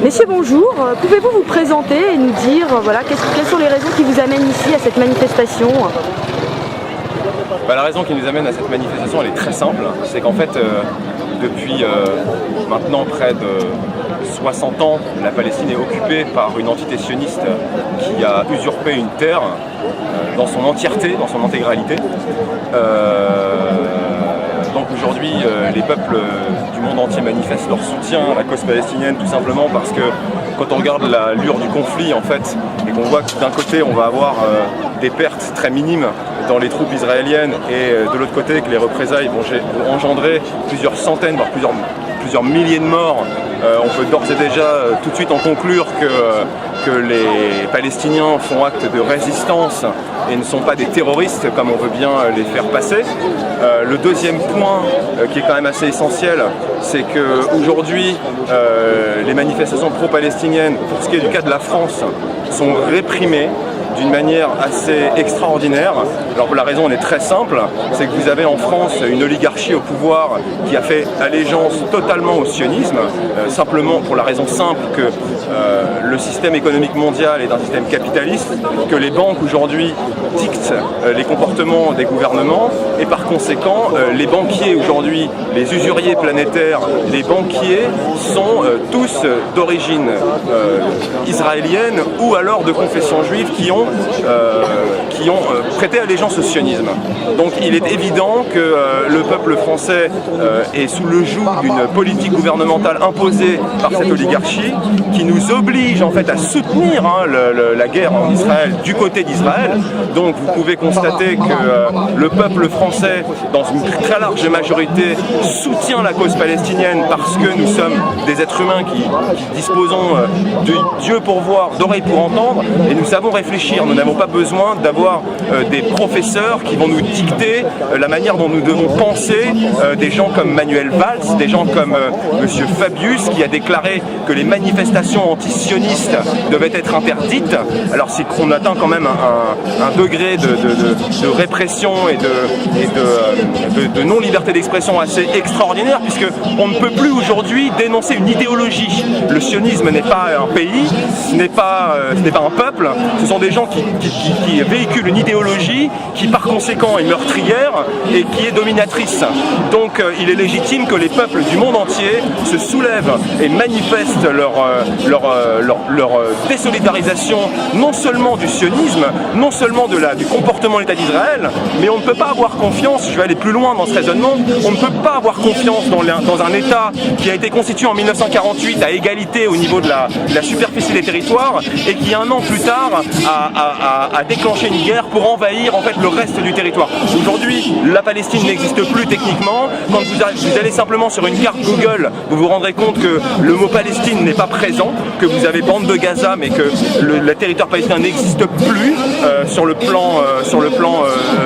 Messieurs, bonjour. Pouvez-vous vous présenter et nous dire voilà, quelles sont les raisons qui vous amènent ici à cette manifestation? La raison qui nous amène à cette manifestation, elle est très simple. C'est qu'en fait, depuis maintenant près de 60 ans, la Palestine est occupée par une entité sioniste qui a usurpé une terre dans son entièreté, dans son intégralité. Donc aujourd'hui, les peuples du monde entier manifestent leur soutien à la cause palestinienne, tout simplement parce que quand on regarde l'allure du conflit, en fait, et qu'on voit que d'un côté on va avoir des pertes très minimes dans les troupes israéliennes et de l'autre côté que les représailles vont engendrer plusieurs centaines, voire plusieurs milliers de morts, on peut d'ores et déjà tout de suite en conclure que les Palestiniens font acte de résistance et ne sont pas des terroristes comme on veut bien les faire passer. Le deuxième point qui est quand même assez essentiel, c'est qu'aujourd'hui les manifestations pro-palestiniennes, pour ce qui est du cas de la France, sont réprimées d'une manière assez extraordinaire. Alors la raison elle est très simple, c'est que vous avez en France une oligarchie au pouvoir qui a fait allégeance totalement au sionisme, simplement pour la raison simple que le système économique mondial est un système capitaliste, que les banques aujourd'hui dictent les comportements des gouvernements et par conséquent les banquiers aujourd'hui, les usuriers planétaires, les banquiers sont tous d'origine israélienne ou alors de confession juive qui ont prêté allégeance au sionisme. Donc il est évident que le peuple français est sous le joug d'une politique gouvernementale imposée par cette oligarchie qui nous oblige en fait à soutenir la guerre en Israël du côté d'Israël. Donc vous pouvez constater que le peuple français, dans une très large majorité, soutient la cause palestinienne parce que nous sommes des êtres humains qui disposons de Dieu pour voir, d'oreilles pour entendre, et nous savons réfléchir. Nous n'avons pas besoin d'avoir des professeurs qui vont nous dicter la manière dont nous devons penser, des gens comme Manuel Valls, des gens comme Monsieur Fabius qui a déclaré que les manifestations antisionistes devaient être interdites. Alors c'est qu'on atteint quand même un degré de répression et de non-liberté d'expression assez extraordinaire, puisque on ne peut plus aujourd'hui dénoncer une idéologie. Le sionisme n'est pas un pays, ce n'est pas un peuple, ce sont des gens qui véhiculent une idéologie qui par conséquent est meurtrière et qui est dominatrice. Donc il est légitime que les peuples du monde entier se soulèvent et manifestent leur désolidarisation non seulement du sionisme, non seulement du comportement de l'État d'Israël, mais on ne peut pas avoir confiance, je vais aller plus loin dans ce raisonnement, on ne peut pas avoir confiance dans un État qui a été constitué en 1948 à égalité au niveau de la superficie des territoires et qui un an plus tard a déclenché une guerre pour envahir en fait le reste du territoire. Aujourd'hui, la Palestine n'existe plus techniquement. Quand vous allez simplement sur une carte Google, vous vous rendrez compte que le mot Palestine n'est pas présent, que vous avez bande de Gaza, mais que le territoire palestinien n'existe plus sur le plan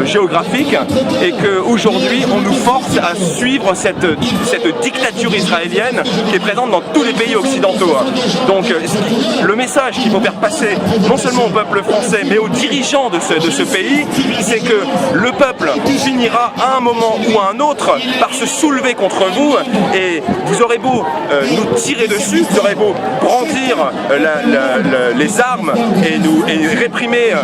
géographique, et qu'aujourd'hui on nous force à suivre cette dictature israélienne qui est présente dans tous les pays occidentaux. Donc le message qu'il faut faire passer non seulement au peuple français mais aux dirigeants de ce pays, c'est que le peuple finira à un moment ou à un autre par se soulever contre vous, et vous aurez beau nous tirer dessus, vous aurez beau brandir les armes et réprimer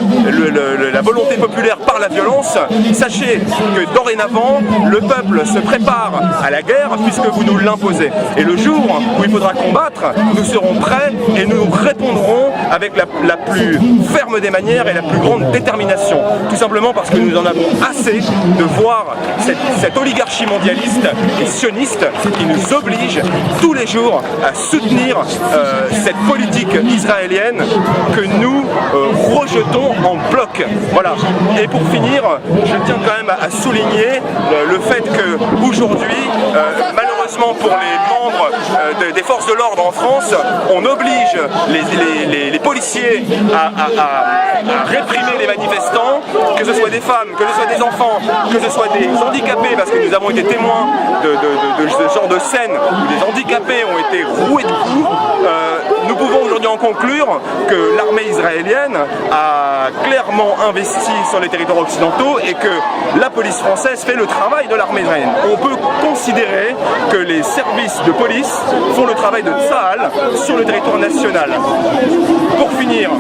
la volonté populaire par la violence, sachez que dorénavant le peuple se prépare à la guerre puisque vous nous l'imposez, et le jour où il faudra combattre, nous serons prêts et nous répondrons avec la plus ferme des manières et la plus grande détermination, tout simplement parce que nous en avons assez de voir cette oligarchie mondialiste et sioniste qui nous oblige tous les jours à soutenir cette politique israélienne que nous rejetons en bloc. Voilà. Et pour finir, je tiens quand même à souligner le fait qu'aujourd'hui, malheureusement pour les membres des forces de l'ordre en France, on oblige les policiers à réprimer les manifestants, que ce soit des femmes, que ce soit des enfants, que ce soit des handicapés, parce que nous avons été témoins de ce genre de scène où des handicapés ont été roués de coups. Nous pouvons aujourd'hui aujourd'hui en conclure que l'armée israélienne a clairement investi sur les territoires occidentaux et que la police française fait le travail de l'armée israélienne. On peut considérer que les services de police font le travail de Tsahal sur le territoire national. Pour finir,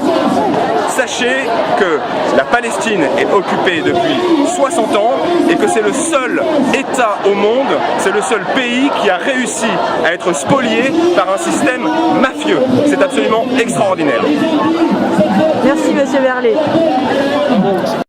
sachez que la Palestine est occupée depuis 60 ans et que c'est le seul État au monde, c'est le seul pays qui a réussi à être spolié par un système mafieux. C'est absolument extraordinaire. Merci Monsieur Verlet.